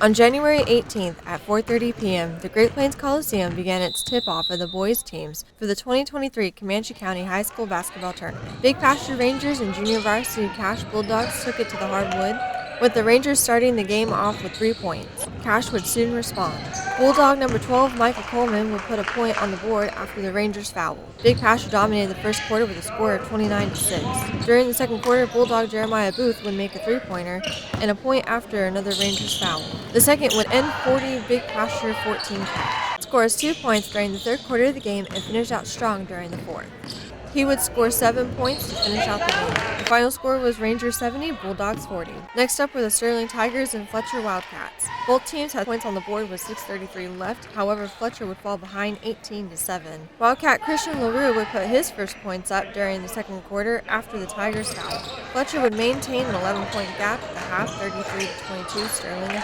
On January 18th at 4:30 p.m., the Great Plains Coliseum began its tip-off of the boys' teams for the 2023 Comanche County High School Basketball Tournament. Big Pasture Rangers and Junior Varsity Cash Bulldogs took it to the hardwood, with the Rangers starting the game off with 3 points. Cash would soon respond. Bulldog number 12 Michael Coleman would put a point on the board after the Rangers fouled. Big Pasture dominated the first quarter with a score of 29-6. During the second quarter, Bulldog Jeremiah Booth would make a three-pointer and a point after another Rangers foul. The second would end 40 Big Pasture 14 Cash. Scores 2 points during the third quarter of the game and finished out strong during the fourth. He would score 7 points to finish out the game. The final score was Rangers 70, Bulldogs 40. Next up were the Sterling Tigers and Fletcher Wildcats. Both teams had points on the board with 6:33 left, however Fletcher would fall behind 18-7. Wildcat Christian LaRue would put his first points up during the second quarter after the Tigers fouled. Fletcher would maintain an 11-point gap at the half, 33-22 Sterling.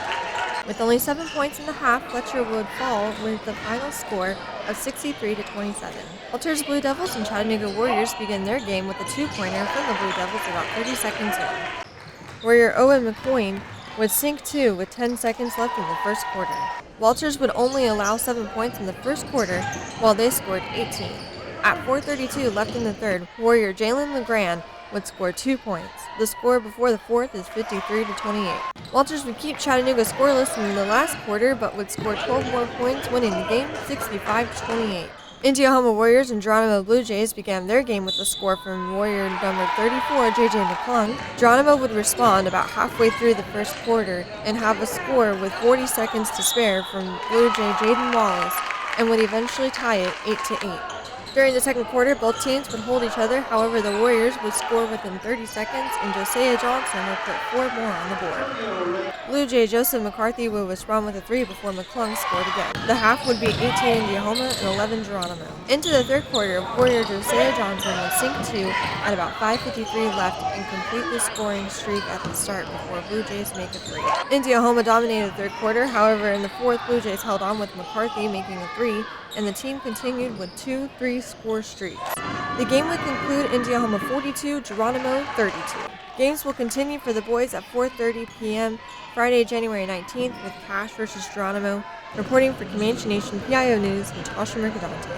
With only 7 points in the half, Fletcher would fall with the final score of 63-27. Walters Blue Devils and Chattanooga Warriors began their game with a 2-pointer from the Blue Devils about 30 seconds in. Warrior Owen McCoyne would sink 2 with 10 seconds left in the first quarter. Walters would only allow 7 points in the first quarter, while they scored 18. At 4:32 left in the third, Warrior Jalen LeGrand would score 2 points. The score before the fourth is 53-28. Walters would keep Chattanooga scoreless in the last quarter, but would score 12 more points, winning the game 65-28. Indiahoma Warriors and Geronimo Blue Jays began their game with a score from Warrior number 34, J.J. McClung. Geronimo would respond about halfway through the first quarter and have a score with 40 seconds to spare from Blue Jay Jaden Wallace, and would eventually tie it 8-8. During the second quarter, both teams would hold each other, however the Warriors would score within 30 seconds and Josiah Johnson would put 4 more on the board. Blue Jay Joseph McCarthy would respond with a 3 before McClung scored again. The half would be 18 Indiahoma and 11 Geronimo. Into the third quarter, Warrior Josiah Johnson would sink 2 at about 5:53 left and complete the scoring streak at the start before Blue Jays make a 3. Indiahoma dominated the third quarter, however in the fourth Blue Jays held on with McCarthy making a 3, and the team continued with 2 3-score streaks. The game would conclude Indiahoma 42, Geronimo 32. Games will continue for the boys at 4:30 p.m. Friday, January 19th with Cash versus Geronimo. Reporting for Comanche Nation PIO News, Natasha Mercadante.